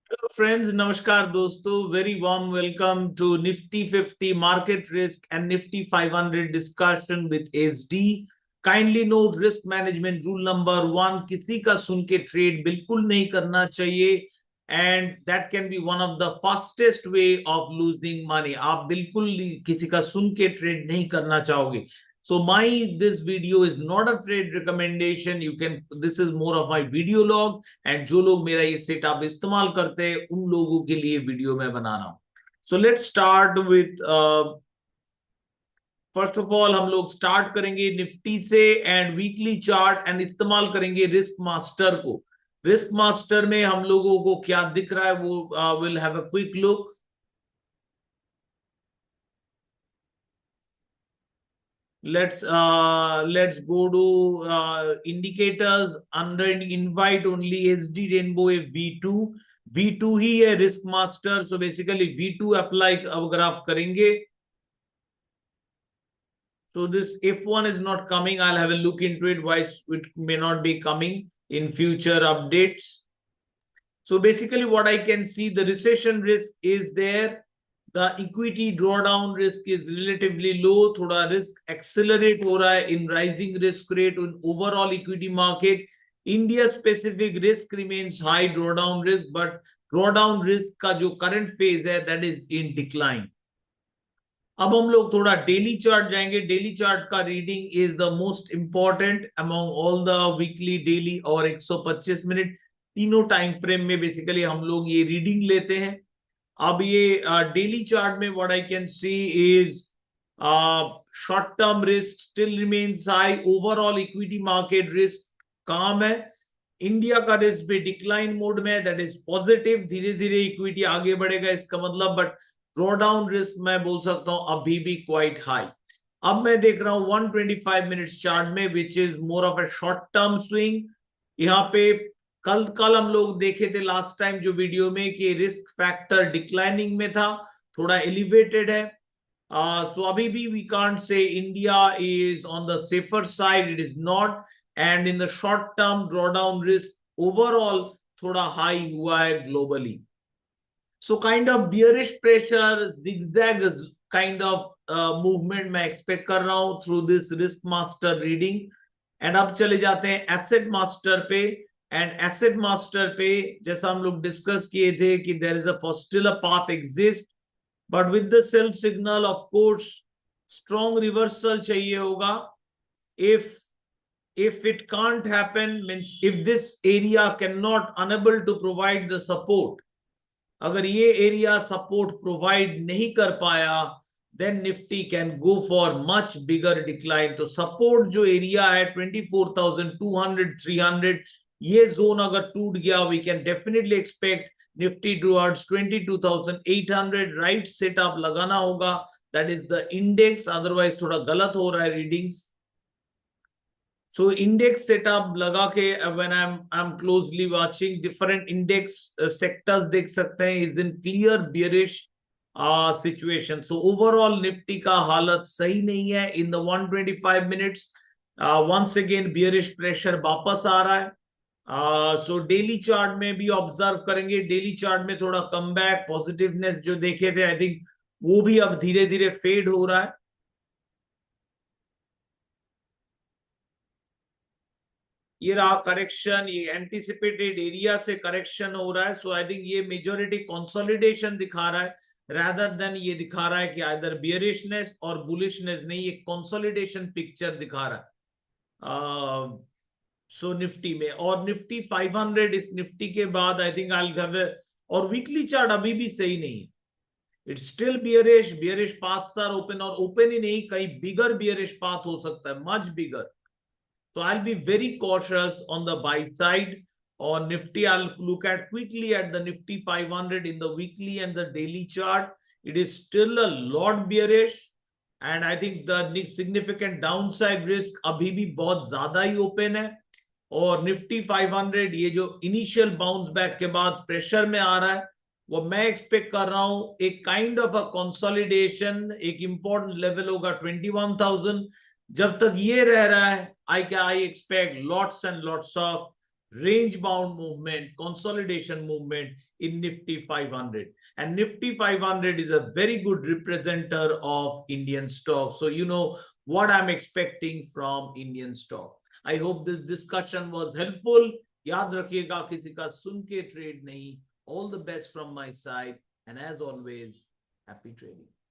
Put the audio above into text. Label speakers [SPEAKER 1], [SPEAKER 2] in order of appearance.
[SPEAKER 1] Hello friends, Namaskar dosto. Very warm welcome to Nifty 50 Market Risk and Nifty 500 discussion with SD. Kindly note risk management rule number 1, किसी का सुन के trade बिल्कुल नहीं करना चाहिए and that can be one of the fastest way of losing money. आप बिल्कुल किसी का सुन के ट्रेड नहीं करना चाहोगे. So this video is not a trade recommendation. This is more of my video log. And जो लोग मेरा ये सेटअप इस्तेमाल करते हैं उन लोगों के लिए वीडियो मैं बना रहा हूं. So let's start with first of all हम लोग स्टार्ट करेंगे निफ्टी से एंड वीकली चार्ट एंड इस्तेमाल करेंगे रिस्क मास्टर को. रिस्क मास्टर में हम लोगों को क्या दिख रहा है वो will have a quick look. Let's go to indicators. Under invite only SD Rainbow है V2 ही है risk master. So basically V2 apply अगर आप करेंगे. So this if one is not coming, I'll have a look into it why it may not be coming in future updates. So basically what I can see, the recession risk is there. The equity drawdown risk is relatively low. थोड़ा risk accelerate हो रहा है in rising risk rate in overall equity market. India specific risk remains high drawdown risk, but drawdown risk का जो current phase है that is in decline. अब हम लोग थोड़ा डेली चार्ट जाएंगे. डेली चार्ट का reading is the most important among all the weekly, daily और 125 मिनट तीनों टाइम फ्रेम में बेसिकली हम लोग ये रीडिंग लेते हैं. अब ये डेली चार्ट में what I can see is short term risk still remains high. Overall equity market risk काम है. इंडिया का रिस्क भी डिक्लाइन मोड में, दैट इज पॉजिटिव. धीरे धीरे इक्विटी आगे बढ़ेगा इसका मतलब. बट ड्रॉडाउन रिस्क मैं बोल सकता हूं अभी भी क्वाइट हाई. अब मैं देख रहा हूं 125 मिनट्स चार्ट में which is more of a short term swing. यहाँ पे कल हम लोग देखे थे लास्ट टाइम जो वीडियो में कि रिस्क फैक्टर डिक्लाइनिंग में था, थोड़ा एलिवेटेड है. सो अभी भी we can't say India is on the safer side, it is not. And in the short term drawdown risk overall थोड़ा हाई हुआ है globally. So kind of bearish pressure, zigzag kind of movement मैं expect कर रहा हूं through this risk master reading. And अब चले जाते हैं एसेट मास्टर पे. एंड एसेट मास्टर पे जैसा हम लोग डिस्कस किए थे कि there is a still a path exist, but with the sell signal of course strong reversal चाहिए होगा. if it can't happen, means if this area cannot unable to provide the support, अगर ये area support provide नहीं कर पाया, then Nifty can go for much bigger decline. तो support जो area है 24,200 300, ये जोन अगर टूट गया we can definitely expect Nifty towards 22,800. Right setup लगाना होगा, that is the index. Otherwise थोड़ा गलत हो रहा है रीडिंग्स. So index setup लगा के when I'm closely watching different index sectors देख सकते हैं is in clear bearish situation. So overall Nifty का हालत सही नहीं है in the 125 minutes. Once again bearish pressure वापस आ रहा है. So daily chart में भी ऑब्जर्व करेंगे. डेली चार्ट में थोड़ा कम बैक पॉजिटिवनेस जो देखे थे आई थिंक वो भी अब धीरे धीरे फेड हो रहा है. ये रहा करेक्शन, ये एंटिसिपेटेड एरिया से करेक्शन हो रहा है. सो आई थिंक ये मेजोरिटी कंसोलिडेशन दिखा रहा है rather than ये दिखा रहा है कि आइदर बियरिशनेस और बुलिशनेस नहीं, ये कंसोलिडेशन पिक्चर दिखा रहा है. सो निफ्टी में और निफ्टी 500 इस निफ्टी के बाद आई थिंक आई हैव. और वीकली चार्ट अभी भी सही नहीं है. It's still bearish paths are open, और ओपन ही नहीं, कहीं बिगर बियरिश पाथ हो सकता है, much bigger. So I'll be very cautious on the buy side. On Nifty, I'll look at quickly at the Nifty 500 in the weekly and the daily chart. It is still a lot bearish, and I think the significant downside risk अभी भी बहुत ज्यादा ही open है. और Nifty 500 ये जो initial bounce back के बाद प्रेशर में आ रहा है, वो मैं एक्सपेक्ट कर रहा हूं एक काइंड ऑफ अ कंसोलिडेशन. एक इंपॉर्टेंट लेवल होगा 21,000. जब तक ये रह रहा है I expect lots and lots of range bound movement, consolidation movement in Nifty 500. And Nifty 500 is a very good representative of Indian stock. So you know what I'm expecting from Indian stock. I hope this discussion was helpful. याद रखिएगा किसी का सुन के trade नहीं. All the best from my side, and as always, happy trading.